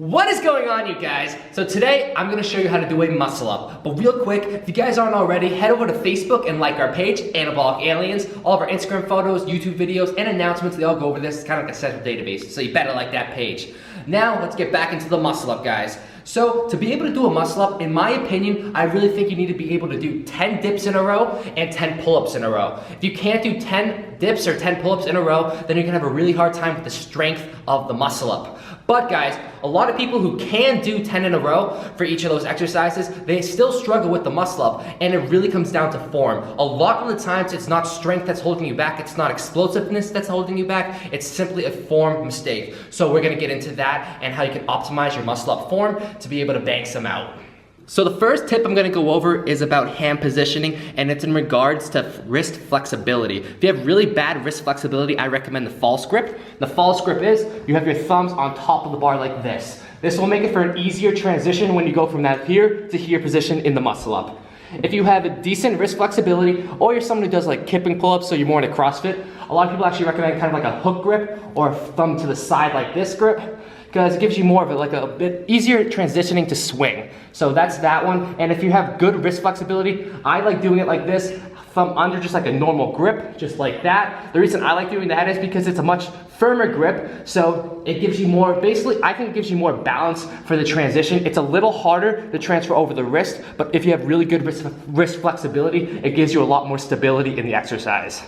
What is going on, you guys? So today I'm going to show you how to do a muscle up. But real quick, if you guys aren't already, head over to Facebook and like our page, Anabolic Aliens. All of our Instagram photos, YouTube videos, and announcements, they all go over this. It's kind of like a central database, so you better like that page. Now let's get back into the muscle up, guys. So to be able to do a muscle up, in my opinion, I really think you need to be able to do 10 dips in a row and 10 pull-ups in a row. If you can't do 10 dips or 10 pull-ups in a row, then you're gonna have a really hard time with the strength of the muscle up. But guys, a lot of people who can do 10 in a row for each of those exercises, they still struggle with the muscle up, and it really comes down to form. A lot of the times it's not strength that's holding you back, it's not explosiveness that's holding you back, it's simply a form mistake. So we're gonna get into that and how you can optimize your muscle up form to be able to bang some out. So the first tip I'm gonna go over is about hand positioning, and it's in regards to wrist flexibility. If you have really bad wrist flexibility, I recommend the false grip. The false grip is, you have your thumbs on top of the bar like this. This will make it for an easier transition when you go from that here to here position in the muscle up. If you have a decent wrist flexibility, or you're someone who does like kipping pull-ups, so you're more into CrossFit, a lot of people actually recommend kind of like a hook grip or a thumb to the side like this grip, because it gives you more of a bit easier transitioning to swing. So that's that one. And if you have good wrist flexibility, I like doing it like this, thumb under, just like a normal grip, just like that. The reason I like doing that is because it's a much firmer grip, so it gives you more, basically, I think it gives you more balance for the transition. It's a little harder to transfer over the wrist, but if you have really good wrist flexibility, it gives you a lot more stability in the exercise.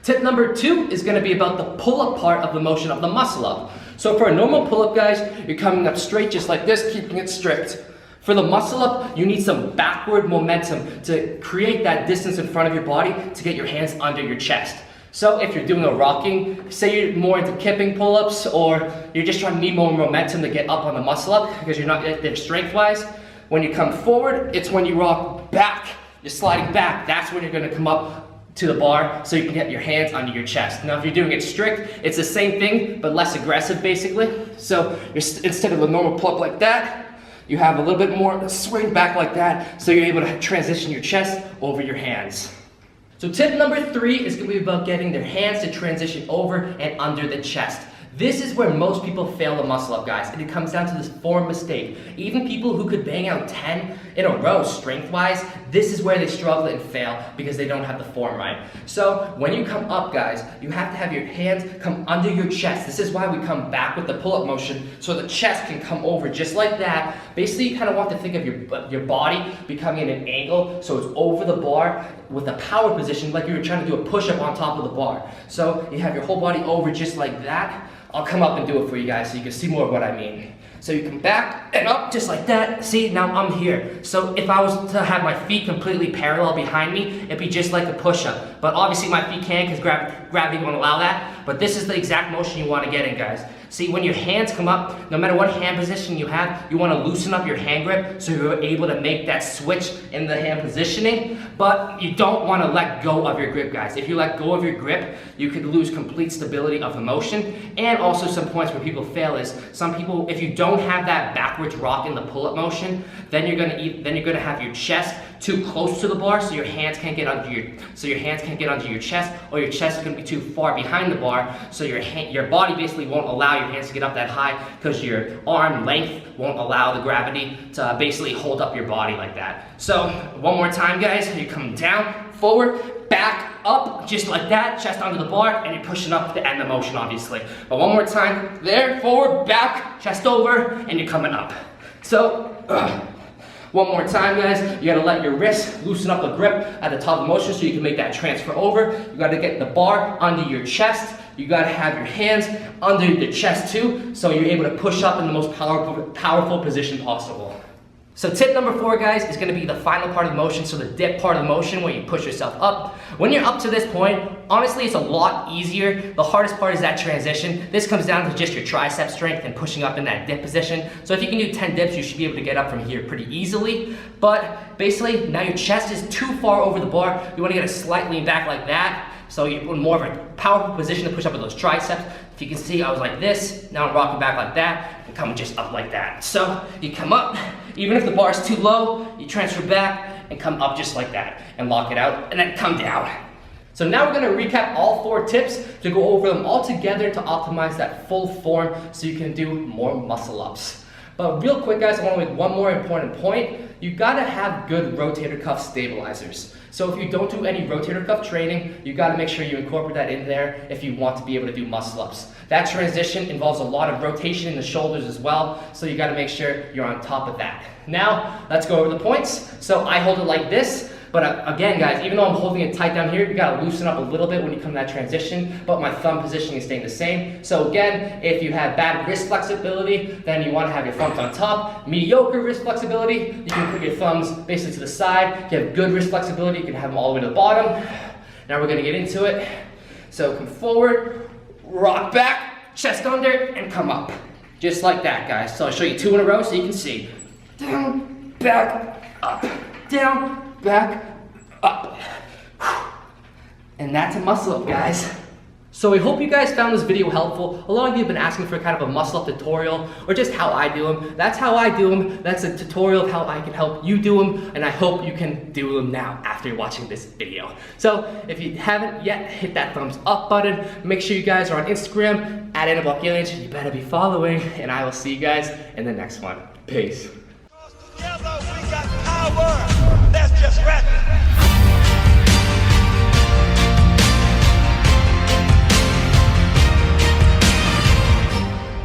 Tip number 2 is gonna be about the pull-up part of the motion of the muscle up. So for a normal pull-up, guys, you're coming up straight just like this, keeping it strict. For the muscle up, you need some backward momentum to create that distance in front of your body to get your hands under your chest. So if you're doing a rocking, say you're more into kipping pull-ups, or you're just trying to need more momentum to get up on the muscle up because you're not there strength-wise, when you come forward, it's when you rock back, you're sliding back, that's when you're gonna come up to the bar so you can get your hands under your chest. Now if you're doing it strict, it's the same thing but less aggressive basically. So instead of a normal pull-up like that, you have a little bit more swing back like that, so you're able to transition your chest over your hands. So tip number 3 is going to be about getting their hands to transition over and under the chest. This is where most people fail the muscle up, guys, and it comes down to this form mistake. Even people who could bang out 10 in a row strength-wise, this is where they struggle and fail because they don't have the form right. So when you come up, guys, you have to have your hands come under your chest. This is why we come back with the pull-up motion, so the chest can come over just like that. Basically, you kind of want to think of your body becoming in an angle, so it's over the bar with a power position, like you were trying to do a push-up on top of the bar. So you have your whole body over just like that. I'll come up and do it for you guys so you can see more of what I mean. So you come back and up just like that. See, now I'm here. So if I was to have my feet completely parallel behind me, it'd be just like a push-up. But obviously my feet can't because gravity won't allow that. But this is the exact motion you want to get in, guys. See, when your hands come up, no matter what hand position you have, you want to loosen up your hand grip so you're able to make that switch in the hand positioning, but you don't want to let go of your grip, guys. If you let go of your grip, you could lose complete stability of the motion. And also some points where people fail is, some people, if you don't have that backwards rock in the pull-up motion, then you're gonna have your chest too close to the bar, so your hands can't get under your chest, or your chest is going to be too far behind the bar, so your body basically won't allow your hands to get up that high because your arm length won't allow the gravity to basically hold up your body like that. So one more time, guys, you come down, forward, back, up, just like that, chest under the bar, and you're pushing up to end the motion, obviously. But one more time, there, forward, back, chest over, and you're coming up. So, one more time, guys, you gotta let your wrist loosen up the grip at the top of the motion so you can make that transfer over. You gotta get the bar under your chest. You gotta have your hands under the chest too, so you're able to push up in the most powerful position possible. So tip number 4, guys, is gonna be the final part of the motion, so the dip part of the motion where you push yourself up. When you're up to this point, honestly, it's a lot easier. The hardest part is that transition. This comes down to just your tricep strength and pushing up in that dip position. So if you can do 10 dips, you should be able to get up from here pretty easily. But basically, now your chest is too far over the bar. You wanna get it slightly back like that. So you're in more of a powerful position to push up with those triceps. If you can see, I was like this, now I'm rocking back like that, and coming just up like that. So you come up, even if the bar is too low, you transfer back and come up just like that, and lock it out, and then come down. So now we're gonna recap all 4 tips to go over them all together to optimize that full form so you can do more muscle ups. But real quick guys, I want to make one more important point. You gotta have good rotator cuff stabilizers. So if you don't do any rotator cuff training, you gotta make sure you incorporate that in there if you want to be able to do muscle ups. That transition involves a lot of rotation in the shoulders as well, so you gotta make sure you're on top of that. Now, let's go over the points. So I hold it like this, but again guys, even though I'm holding it tight down here, you gotta loosen up a little bit when you come to that transition, but my thumb positioning is staying the same. So again, if you have bad wrist flexibility, then you wanna have your thumbs on top. Mediocre wrist flexibility, you can put your thumbs basically to the side. If you have good wrist flexibility, you can have them all the way to the bottom. Now we're gonna get into it. So come forward, rock back, chest under, and come up. Just like that guys. So I'll show you 2 in a row so you can see. Down, back, up, down, back, up. And that's a muscle up, guys. So I hope you guys found this video helpful. A lot of you have been asking for kind of a muscle up tutorial or just how I do them. That's how I do them. That's a tutorial of how I can help you do them, and I hope you can do them now after watching this video. So if you haven't yet, hit that thumbs up button. Make sure you guys are on Instagram at Anabolic. You better be following, and I will see you guys in the next one. Peace.